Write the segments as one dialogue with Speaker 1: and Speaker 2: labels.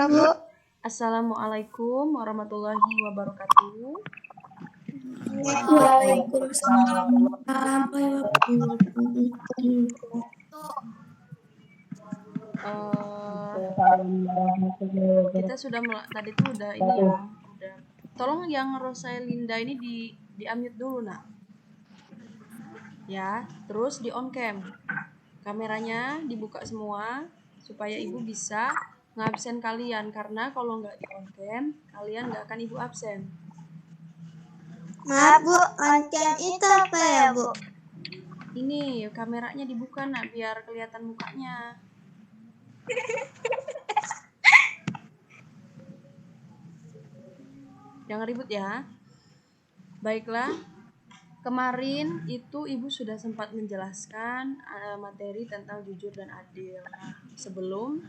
Speaker 1: Bu.
Speaker 2: Assalamualaikum warahmatullahi wabarakatuh.
Speaker 1: Waalaikumsalam warahmatullahi wabarakatuh.
Speaker 2: Kita sudah tadi tuh udah ini ya, udah. Tolong yang Rosalinda ini di unmute dulu nak. Ya, terus di on cam. Kameranya dibuka semua supaya ibu bisa ngabsen kalian, karena kalau nggak di on cam kalian nggak akan ibu absen.
Speaker 1: Maaf Bu, on cam itu apa ya Bu?
Speaker 2: Ini kameranya dibuka nak biar kelihatan mukanya. Jangan ribut ya. Baiklah, kemarin itu ibu sudah sempat menjelaskan materi tentang jujur dan adil. Sebelum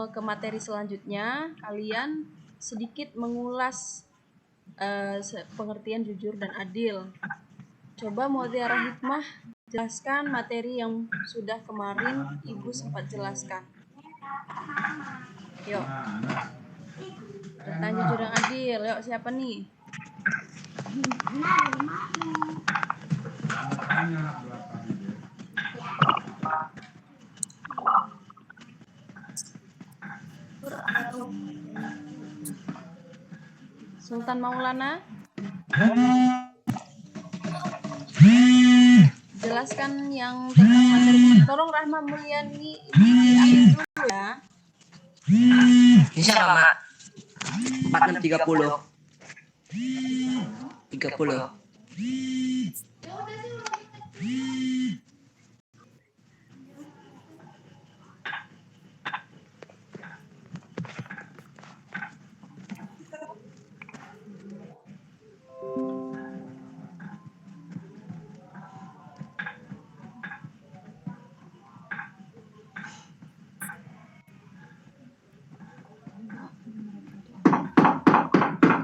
Speaker 2: ke materi selanjutnya, kalian sedikit mengulas pengertian jujur dan adil. Coba Mutiara Hikmah jelaskan materi yang sudah kemarin ibu sempat jelaskan. Yuk. Tentang jujur dan adil. Yuk, siapa nih? Sultan Maulana. Jelaskan yang tentang materi. Tolong Rahma Mulyani ini diambil dulu ya.
Speaker 3: Bisa Mak. 4630. 30.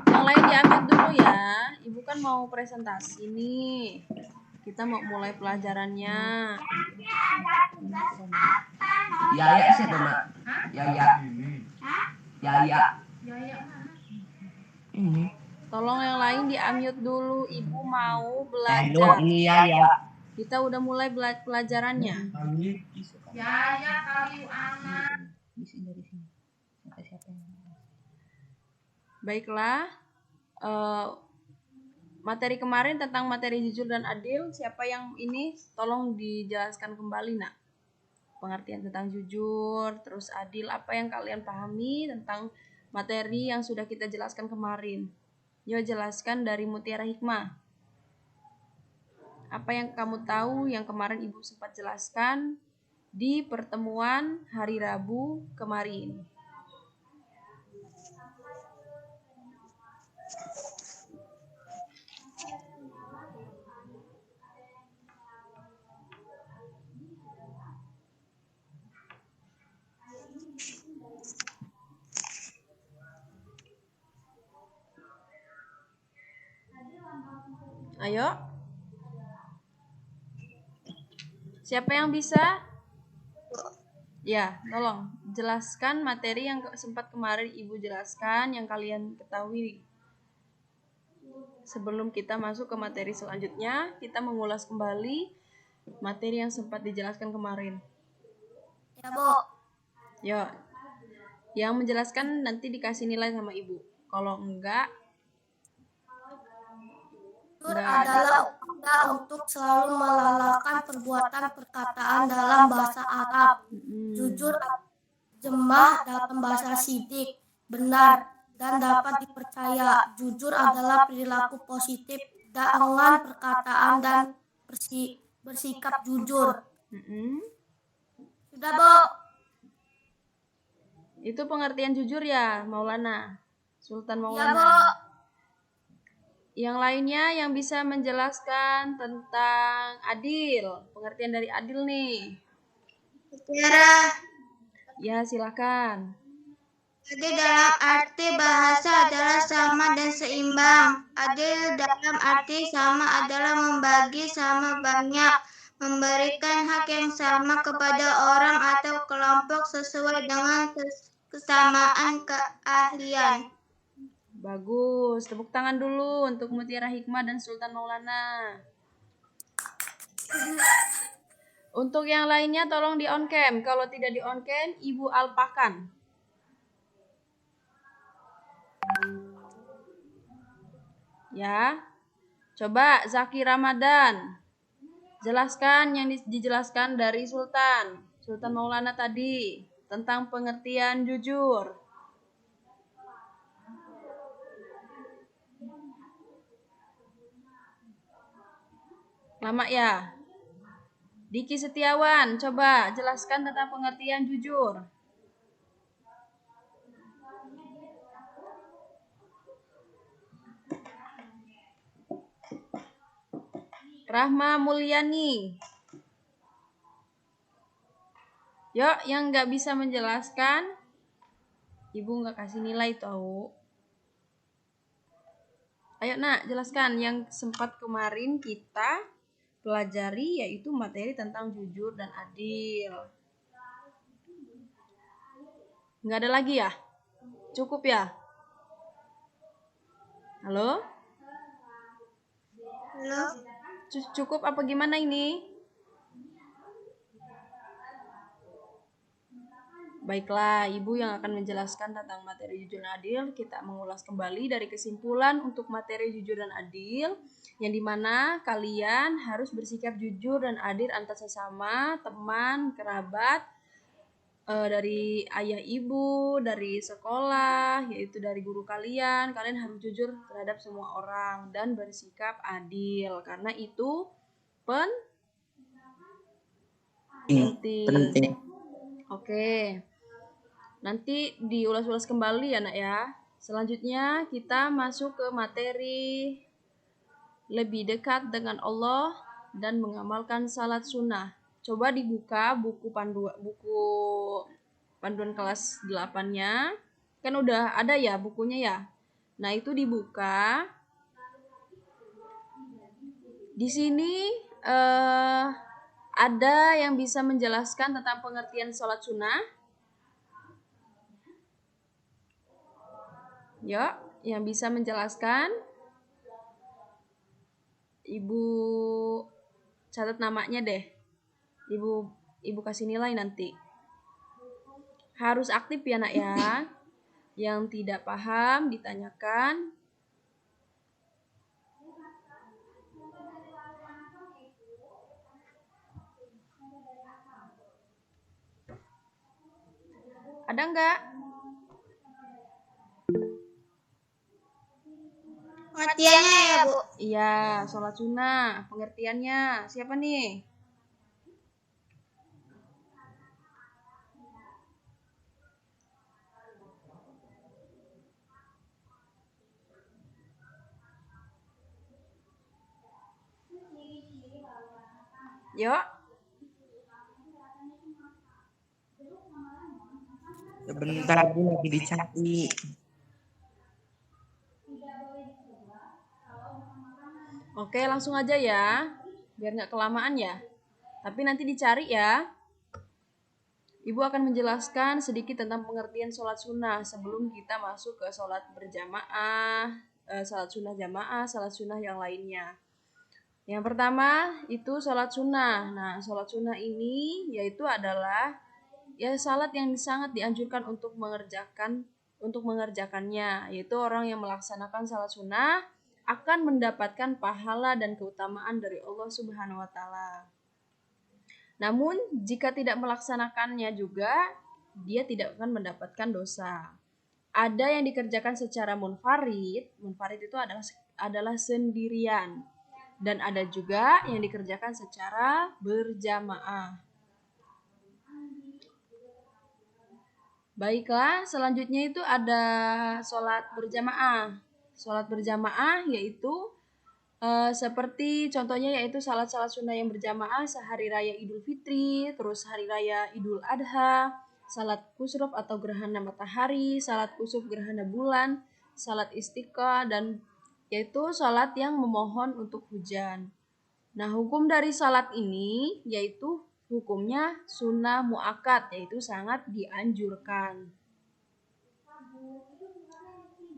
Speaker 2: Yang lain diambil dulu ya. Ibu kan mau presentasi nih. Kita mau mulai pelajarannya.
Speaker 3: Yaya siapa Mak? Yaya. Yaya. Ini.
Speaker 2: Tolong yang lain di-unmute dulu. Ibu mau
Speaker 3: Halo,
Speaker 2: belajar.
Speaker 3: ini Yaya.
Speaker 2: Kita udah mulai pelajarannya.
Speaker 4: Yaya kayu anak.
Speaker 2: Baiklah. Materi kemarin tentang materi jujur dan adil, siapa yang ini tolong dijelaskan kembali nak. Pengertian tentang jujur, terus adil, apa yang kalian pahami tentang materi yang sudah kita jelaskan kemarin. Yuk jelaskan dari Mutiara Hikmah. Apa yang kamu tahu yang kemarin ibu sempat jelaskan di pertemuan hari Rabu kemarin. Ayo. Siapa yang bisa? Ya, tolong jelaskan materi yang sempat kemarin ibu jelaskan yang kalian ketahui. Sebelum kita masuk ke materi selanjutnya, kita mengulas kembali materi yang sempat dijelaskan kemarin.
Speaker 1: Ya Bu.
Speaker 2: Yuk. Yang menjelaskan nanti dikasih nilai sama ibu. Kalau enggak
Speaker 1: Adalah upaya untuk selalu melalakan perbuatan perkataan dalam bahasa Arab. Jujur, jemah dalam bahasa sidik, benar, dan dapat dipercaya. Jujur adalah perilaku positif dengan perkataan dan bersikap jujur. Sudah Bu.
Speaker 2: Itu pengertian jujur ya, Maulana? Sultan
Speaker 1: Ya
Speaker 2: Maulana.
Speaker 1: Bu.
Speaker 2: Yang lainnya yang bisa menjelaskan tentang adil, pengertian dari adil nih.
Speaker 1: Mutiara.
Speaker 2: Ya, silakan.
Speaker 1: Adil dalam arti bahasa adalah sama dan seimbang. Adil dalam arti sama adalah membagi sama banyak, memberikan hak yang sama kepada orang atau kelompok sesuai dengan kesamaan keahlian.
Speaker 2: Bagus. Tepuk tangan dulu untuk Mutiara Hikmah dan Sultan Maulana. Untuk yang lainnya tolong di on cam. Kalau tidak di on cam, Ibu alpakan. Ya. Coba Zaki Ramadan. Jelaskan yang dijelaskan dari Sultan Maulana tadi tentang pengertian jujur. Lama ya? Diki Setiawan, coba jelaskan tentang pengertian jujur. Rahma Mulyani. Yuk, yang nggak bisa menjelaskan, Ibu nggak kasih nilai tahu. Ayo nak, jelaskan yang sempat kemarin kita pelajari, yaitu materi tentang jujur dan adil. Nggak ada lagi ya? Cukup ya? Halo?
Speaker 1: Halo?
Speaker 2: Cukup apa gimana ini? Baiklah, Ibu yang akan menjelaskan tentang materi jujur dan adil. Kita mengulas kembali dari kesimpulan untuk materi jujur dan adil, yang dimana kalian harus bersikap jujur dan adil antar sesama, teman, kerabat, dari ayah ibu, dari sekolah, yaitu dari guru kalian. Kalian harus jujur terhadap semua orang dan bersikap adil, karena itu penting. Oke. Nanti diulas-ulas kembali ya nak ya. Selanjutnya kita masuk ke materi lebih dekat dengan Allah dan mengamalkan salat sunnah. Coba dibuka buku panduan kelas 8-nya. Kan udah ada ya bukunya ya. Nah, itu dibuka. Di sini ada yang bisa menjelaskan tentang pengertian salat sunnah? Yuk, yang bisa menjelaskan, Ibu catat namanya deh. Ibu kasih nilai nanti. Harus aktif ya nak ya. Yang tidak paham ditanyakan. Ada enggak?
Speaker 1: Pengertiannya ya, Bu?
Speaker 2: Iya, sholat sunnah. Pengertiannya siapa nih? Yuk.
Speaker 5: Sebentar Bu, lagi dicari.
Speaker 2: Oke, langsung aja ya. Biar nggak kelamaan ya. Tapi nanti dicari ya. Ibu akan menjelaskan sedikit tentang pengertian sholat sunnah sebelum kita masuk ke sholat berjamaah, sholat sunnah jamaah, sholat sunnah yang lainnya. Yang pertama itu sholat sunnah. Nah, sholat sunnah ini yaitu adalah salat yang sangat dianjurkan untuk mengerjakannya, yaitu orang yang melaksanakan salat sunnah akan mendapatkan pahala dan keutamaan dari Allah Subhanahu wa taala. Namun, jika tidak melaksanakannya juga, dia tidak akan mendapatkan dosa. Ada yang dikerjakan secara munfarid itu adalah sendirian. Dan ada juga yang dikerjakan secara berjamaah. Baiklah, selanjutnya itu ada sholat berjamaah. Sholat berjamaah yaitu seperti contohnya yaitu salat sunnah yang berjamaah sehari raya Idul Fitri, terus hari raya Idul Adha, salat kusruf atau gerhana matahari, salat kusuf gerhana bulan, salat istiqa, dan yaitu salat yang memohon untuk hujan. Nah, hukum dari salat ini yaitu hukumnya sunnah muakkad, yaitu sangat dianjurkan.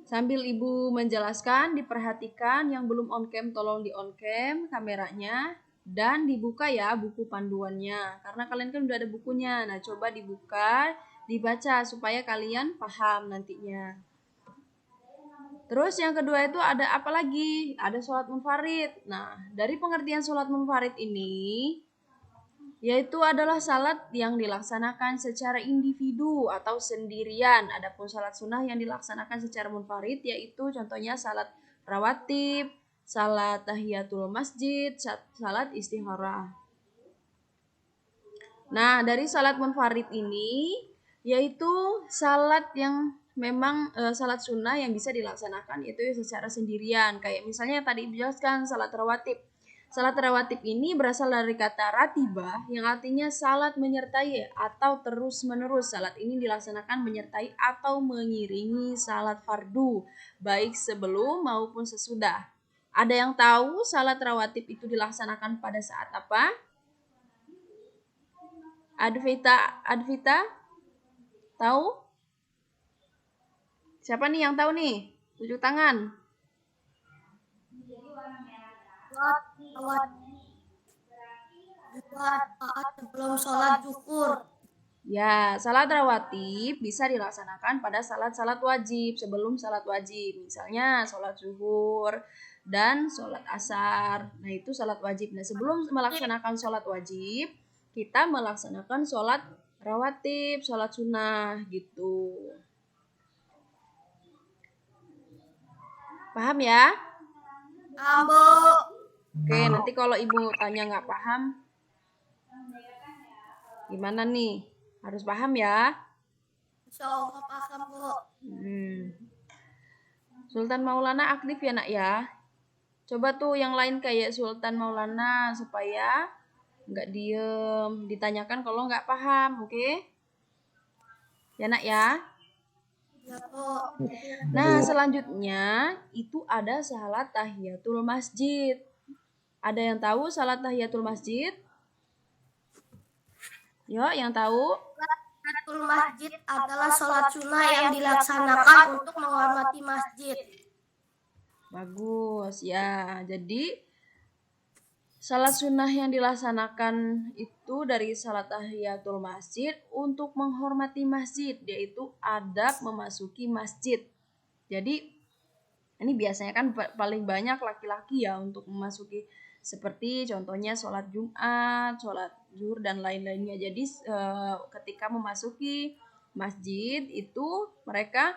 Speaker 2: Sambil Ibu menjelaskan, diperhatikan yang belum on cam tolong di on cam kameranya dan dibuka ya buku panduannya. Karena kalian kan udah ada bukunya. Nah, coba dibuka, dibaca supaya kalian paham nantinya. Terus yang kedua itu ada apa lagi? Ada sholat munfarid. Nah, dari pengertian sholat munfarid ini, yaitu adalah salat yang dilaksanakan secara individu atau sendirian. Adapun salat sunnah yang dilaksanakan secara munfarid, yaitu contohnya salat rawatib, salat tahiyatul masjid, salat istikharah. Nah, dari salat munfarid ini, yaitu salat yang memang salat sunnah yang bisa dilaksanakan itu secara sendirian. Kayak misalnya tadi dijelaskan salat rawatib. Salat rawatib ini berasal dari kata ratibah yang artinya salat menyertai atau terus-menerus. Salat ini dilaksanakan menyertai atau mengiringi salat fardu, baik sebelum maupun sesudah. Ada yang tahu salat rawatib itu dilaksanakan pada saat apa? Advita? Tahu? Siapa nih yang tahu nih? Tunjuk tangan.
Speaker 1: Sebelum sholat zuhur.
Speaker 2: Ya, salat rawatib bisa dilaksanakan pada salat-salat wajib, sebelum salat wajib. Misalnya salat zuhur dan salat asar. Nah, itu salat wajib. Nah, sebelum melaksanakan salat wajib, kita melaksanakan salat rawatib, salat sunnah gitu. Paham ya?
Speaker 1: Paham, Bu.
Speaker 2: Oke, nanti kalau Ibu tanya nggak paham, gimana nih? Harus paham ya?
Speaker 1: Insya Allah paham, Bu.
Speaker 2: Sultan Maulana aktif ya nak ya? Coba tuh yang lain kayak Sultan Maulana supaya nggak diem. Ditanyakan kalau nggak paham, oke? Ya nak ya?
Speaker 1: Ya, Bu.
Speaker 2: Nah, selanjutnya itu ada salat tahiyatul masjid. Ada yang tahu salat tahiyatul masjid? Yo, yang tahu?
Speaker 1: Tahiyatul masjid adalah sholat sunnah yang dilaksanakan untuk menghormati masjid.
Speaker 2: Bagus ya. Jadi salat sunnah yang dilaksanakan itu dari salat tahiyatul masjid untuk menghormati masjid, yaitu adab memasuki masjid. Jadi ini biasanya kan paling banyak laki-laki ya untuk memasuki, seperti contohnya sholat Jumat, sholat zuhur dan lain-lainnya. Jadi ketika memasuki masjid itu mereka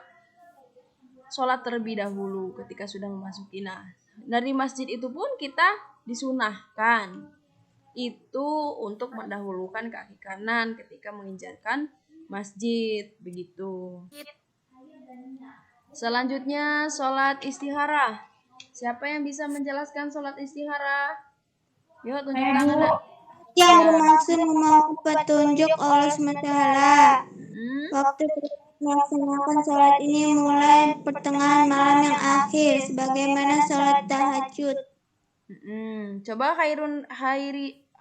Speaker 2: sholat terlebih dahulu ketika sudah memasuki. Nah, dari masjid itu pun kita disunahkan itu untuk mendahulukan kaki kanan ketika menginjakkan masjid, begitu. Selanjutnya sholat istikharah. Siapa yang bisa menjelaskan sholat istikharah? Yuk, tunjuk tangan.
Speaker 1: Yang bermaksud memohon petunjuk oleh SWT. Waktu melaksanakan sholat ini mulai pertengahan malam yang akhir, sebagaimana sholat tahajud.
Speaker 2: Coba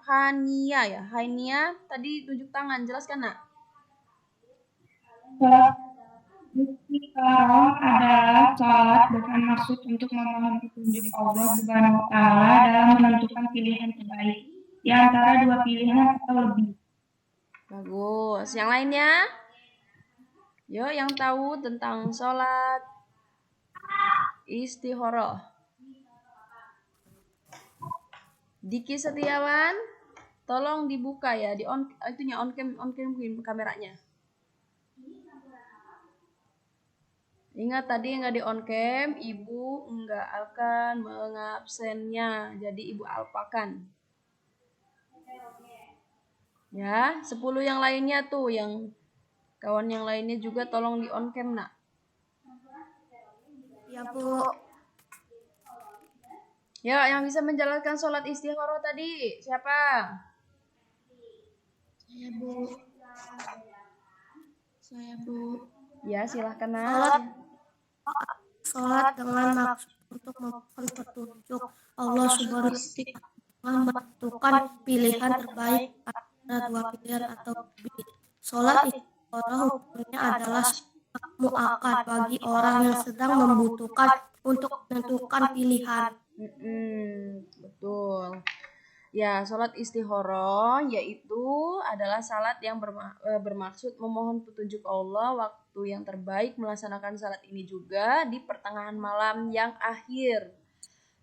Speaker 2: Hania ya. Hania tadi tunjuk tangan, jelaskan nak.
Speaker 6: Istikharah adalah salat dengan maksud untuk memohon petunjuk Allah Subhanahu wa Ta'ala dalam menentukan pilihan terbaik di antara dua pilihan atau lebih.
Speaker 2: Bagus. Yang lainnya? Yuk, yang tahu tentang sholat istikharah. Diki Setiawan, tolong dibuka ya, di on cam kameranya. Ingat tadi nggak di on cam, Ibu nggak akan mengabsennya, jadi Ibu alpakan. Ya, 10 yang lainnya tuh, yang kawan yang lainnya juga tolong di on cam nak.
Speaker 1: Ya, Bu.
Speaker 2: Ya, yang bisa menjalankan sholat istikharah tadi siapa?
Speaker 1: Saya, Bu.
Speaker 2: Ya, silahkan nak.
Speaker 1: Sholat dengan maksud untuk memohon petunjuk Allah Subhanahu wa Ta'ala menentukan pilihan terbaik antara dua pilihan atau lebih. Sholat istikharah hukumnya adalah muakkad bagi orang yang sedang membutuhkan untuk menentukan pilihan.
Speaker 2: Betul. Ya, sholat istikharah yaitu adalah salat yang bermaksud memohon petunjuk Allah waktu yang terbaik. Melaksanakan salat ini juga di pertengahan malam yang akhir,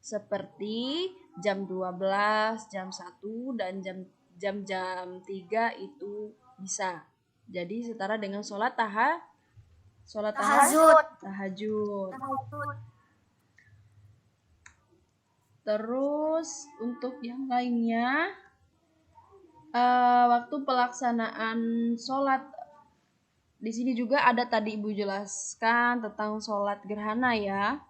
Speaker 2: seperti jam 12, jam 1, dan jam 3 itu bisa. Jadi setara dengan sholat tahajud. Terus untuk yang lainnya, waktu pelaksanaan sholat di sini juga ada tadi Ibu jelaskan tentang sholat gerhana ya.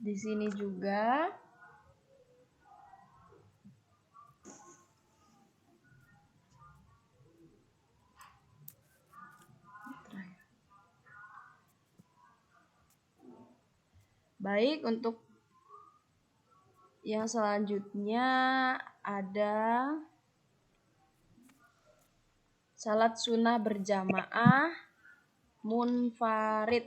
Speaker 2: Di sini juga baik. Untuk yang selanjutnya ada salat sunnah berjamaah munfarid.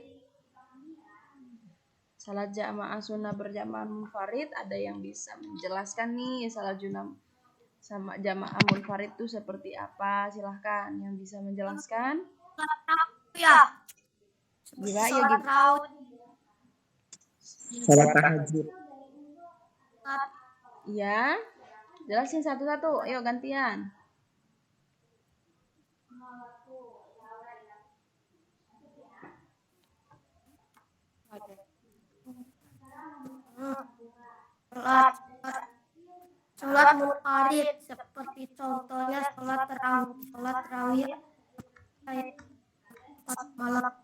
Speaker 2: Salat jamaah sunnah berjamaah munfarid, ada yang bisa menjelaskan nih salat sunnah sama jamaah munfarid itu seperti apa? Silahkan yang bisa menjelaskan.
Speaker 1: Ya.
Speaker 2: Gimana ya?
Speaker 5: Sholat tahajud.
Speaker 2: Ya, jelasin satu-satu. Ayo gantian.
Speaker 1: Sholat munfarid seperti contohnya sholat tarawih malam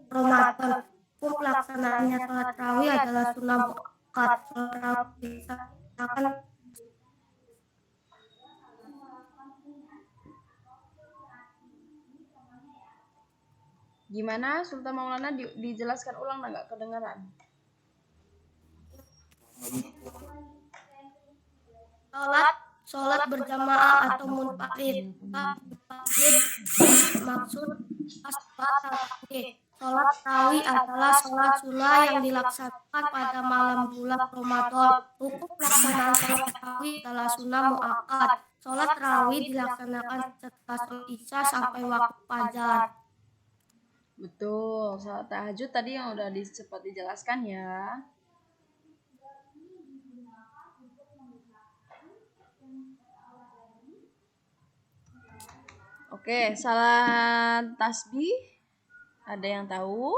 Speaker 1: Ramadan. Pelaksanaannya sholat tarawih adalah sunnah muakkad. Sholat tarawih dilaksanakan
Speaker 2: Gimana Sultan Maulana, dijelaskan ulang nggak kedengaran?
Speaker 1: Sholat berjamaah atau munfarid. Maksud sholat tarawih. Sholat tarawih adalah sholat sunnah yang dilaksanakan pada malam bulan Ramadan. Hukum pelaksanaan sholat tarawih adalah sunnah muakkad. Sholat tarawih dilaksanakan setelah sholat isya sampai waktu fajar.
Speaker 2: Betul, sholat tahajud tadi yang udah sempat dijelaskan ya. Oke, salat tasbih ada yang tahu?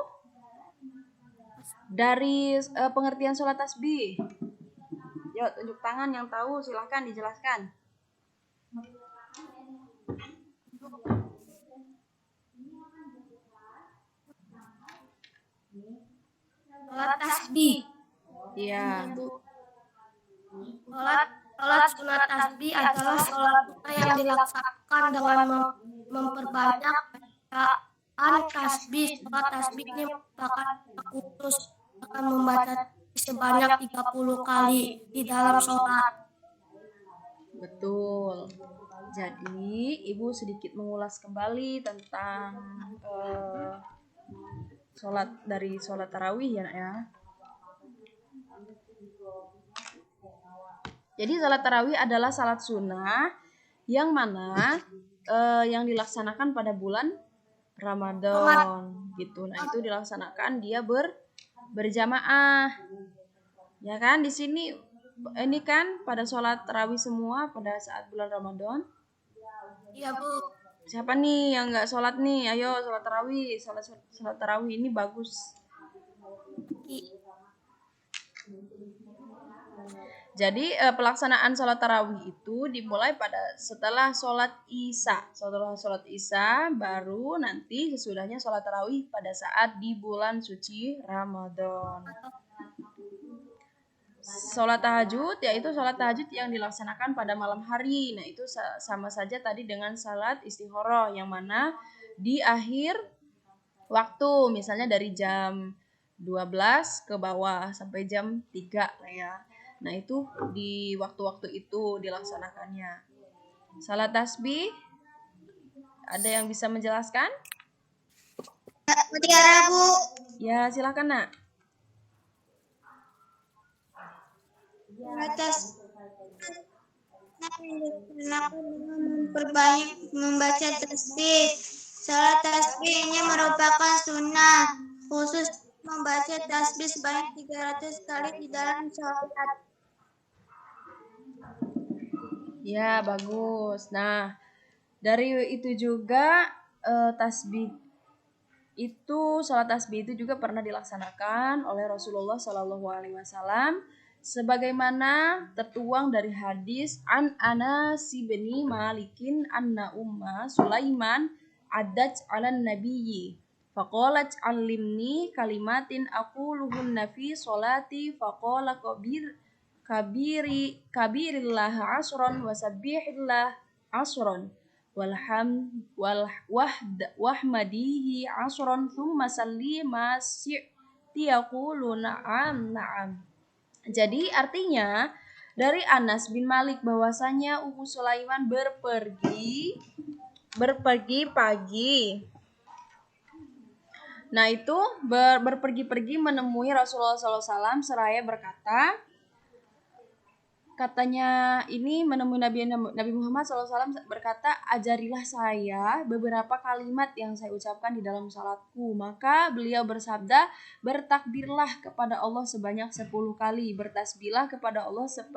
Speaker 2: Dari pengertian sholat tasbih, yuk tunjuk tangan yang tahu, silahkan dijelaskan.
Speaker 1: Sholat tasbih.
Speaker 2: Iya.
Speaker 1: Sholat sunat tasbih adalah sholat sunnah yang dilaksanakan dengan memperbanyak bacaan tasbih. Sholat tasbih ini merupakan khusus akan membaca sebanyak 30 kali di dalam sholat.
Speaker 2: Betul. Jadi Ibu sedikit mengulas kembali tentang sholat tarawih ya. Jadi salat tarawih adalah salat sunnah yang mana yang dilaksanakan pada bulan Ramadan gitu. Nah, itu dilaksanakan dia berjamaah. Ya kan? Di sini ini kan pada sholat tarawih semua pada saat bulan Ramadan.
Speaker 1: Iya, Bu.
Speaker 2: Siapa nih yang nggak sholat nih? Ayo sholat tarawih. Sholat tarawih ini bagus. Jadi pelaksanaan sholat tarawih itu dimulai pada setelah sholat isya. Setelah sholat isya baru nanti sesudahnya sholat tarawih pada saat di bulan suci Ramadan. sholat tahajud yaitu sholat tahajud yang dilaksanakan pada malam hari. Nah, itu sama saja tadi dengan salat istikharah yang mana di akhir waktu, misalnya dari jam 12 ke bawah sampai jam 3 lah ya. Nah, itu di waktu-waktu itu dilaksanakannya. Salat tasbih, ada yang bisa menjelaskan?
Speaker 1: Mutiara, Bu.
Speaker 2: Ya, silakan, Nak.
Speaker 1: Atas memperbanyak membaca tasbih. Salat tasbih ini merupakan sunnah khusus membaca tasbih sebanyak 300 kali di dalam sholat.
Speaker 2: Ya, bagus. Nah, dari itu juga tasbih itu, salat tasbih itu juga pernah dilaksanakan oleh Rasulullah Shallallahu Alaihi Wasallam, sebagaimana tertuang dari hadis an Anas bin Malikin anna umma Sulaiman adat ala nabiyyi faqalat allimni kalimatin aquluhunna fi sholati faqala kabirillah asron wasabbihillah asron wahmadihi asron thumma salli ma syi'tiyaqulu na'am. Jadi artinya dari Anas bin Malik bahwasanya Ummu Sulaiman berpergi pagi. Nah, itu berpergi-pergi menemui Rasulullah SAW seraya berkata, katanya ini menemui Nabi Muhammad SAW berkata, ajarilah saya beberapa kalimat yang saya ucapkan di dalam salatku. Maka beliau bersabda, bertakbirlah kepada Allah sebanyak 10 kali, bertasbihlah kepada Allah 10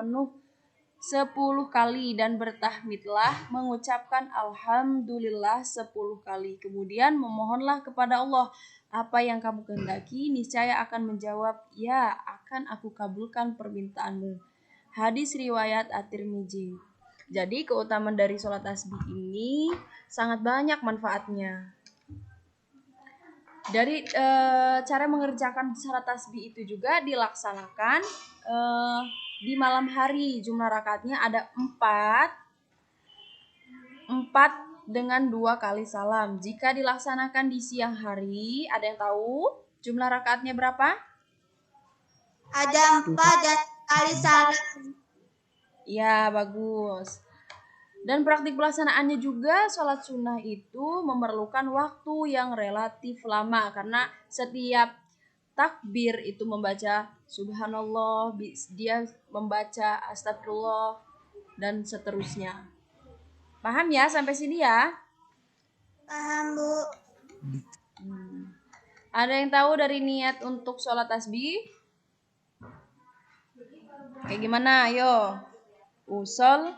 Speaker 2: kali, dan bertahmidlah mengucapkan alhamdulillah 10 kali. Kemudian memohonlah kepada Allah apa yang kamu kehendaki, niscaya akan menjawab, ya, akan aku kabulkan permintaanmu. Hadis riwayat At-Tirmidzi. Jadi keutamaan dari sholat tasbih ini sangat banyak manfaatnya. Dari cara mengerjakan sholat tasbih itu juga dilaksanakan di malam hari. Jumlah rakaatnya ada 4 dengan 2 kali salam. Jika dilaksanakan di siang hari, ada yang tahu jumlah rakaatnya berapa?
Speaker 1: Ada 4 dan kali salam.
Speaker 2: Ya, bagus. Dan praktik pelaksanaannya juga sholat sunnah itu memerlukan waktu yang relatif lama, karena setiap takbir itu membaca subhanallah, dia membaca astagfirullah, dan seterusnya. Paham ya sampai sini ya?
Speaker 1: Paham, Bu.
Speaker 2: Ada yang tahu dari niat untuk sholat tasbih? Kayak gimana? Ayo. Usul.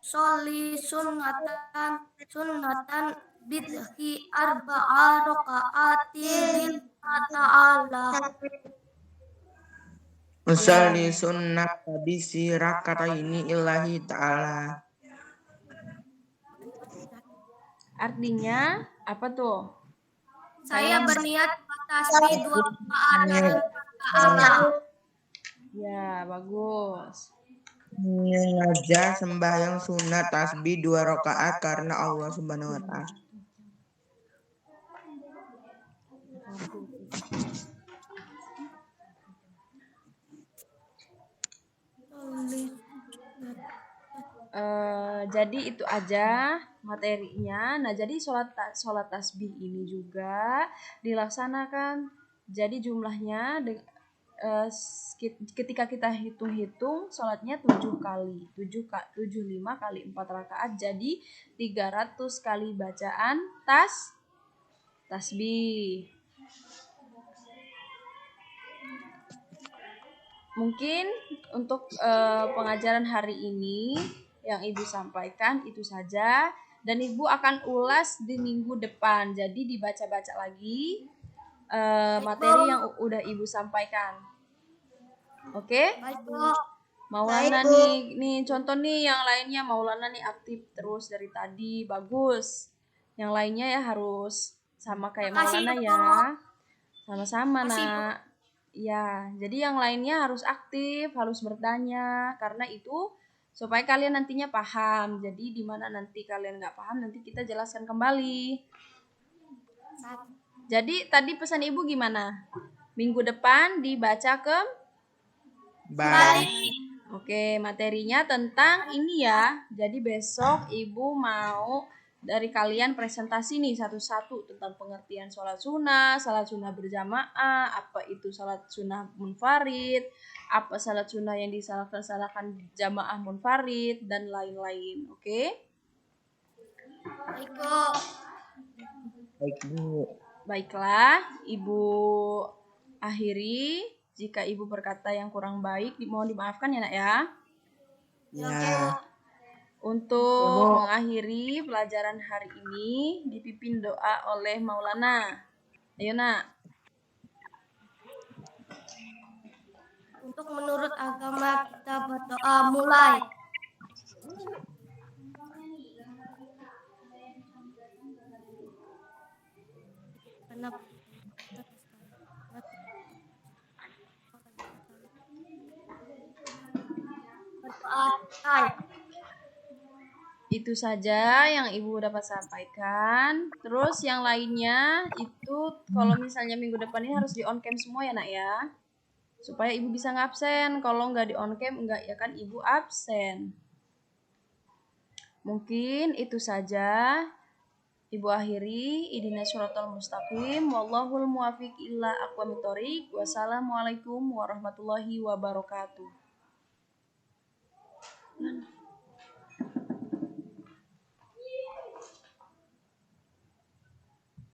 Speaker 7: Sholli sunnatan bidhi arba'a raka'atin ta'ala.
Speaker 5: Usalli sunnah bisi rakataini illahi ta'ala.
Speaker 2: Artinya apa tuh?
Speaker 7: Saya berniat tasbih 2 rakaat dalam Allah.
Speaker 2: Ya, bagus.
Speaker 5: Mengajar sembahyang sunat tasbih 2 rakaat karena Allah Subhanahu wa Ta'ala.
Speaker 2: Jadi itu aja materinya. Nah, jadi sholat tasbih ini juga dilaksanakan. Jadi jumlahnya ketika kita hitung-hitung sholatnya 7 kali. 75 kali 4 rakaat, jadi 300 kali bacaan tasbih. Mungkin untuk pengajaran hari ini yang Ibu sampaikan itu saja, dan Ibu akan ulas di minggu depan. Jadi dibaca-baca lagi materi yang udah Ibu sampaikan. Oke? Maulana nih contoh nih, yang lainnya Maulana nih aktif terus dari tadi, bagus. Yang lainnya ya harus sama kayak Maulana ya. Sama-sama,
Speaker 7: Makasih, Bu.
Speaker 2: Nak. Ya, jadi yang lainnya harus aktif, harus bertanya, karena itu supaya kalian nantinya paham. Jadi di mana nanti kalian nggak paham, nanti kita jelaskan kembali. Jadi tadi pesan Ibu gimana? Minggu depan dibaca
Speaker 5: Baik.
Speaker 2: Oke, materinya tentang ini ya. Jadi besok Ibu mau dari kalian presentasi nih satu-satu tentang pengertian sholat sunnah berjamaah, apa itu sholat sunnah munfarid, apa sholat sunnah yang disalahkan jamaah munfarid, dan lain-lain. Oke?
Speaker 7: Baik, Bu.
Speaker 5: Baik, Bu.
Speaker 2: Baiklah, Ibu akhiri. Jika Ibu berkata yang kurang baik, mohon dimaafkan ya, Nak ya.
Speaker 5: Ya.
Speaker 2: Untuk mengakhiri pelajaran hari ini, dipimpin doa oleh Maulana. Ayo, Nak.
Speaker 7: Untuk menurut agama kita berdoa mulai. Berdoa selesai.
Speaker 2: Itu saja yang Ibu dapat sampaikan. Terus yang lainnya itu kalau misalnya minggu depan ini harus di on cam semua ya, Nak ya. Supaya Ibu bisa ngabsen. Kalau nggak di on cam, enggak ya kan Ibu absen. Mungkin itu saja. Ibu akhiri, ihdinas siratal mustaqim, wallahul muwaffiq ila aqwamit thoriq. Wassalamualaikum warahmatullahi wabarakatuh.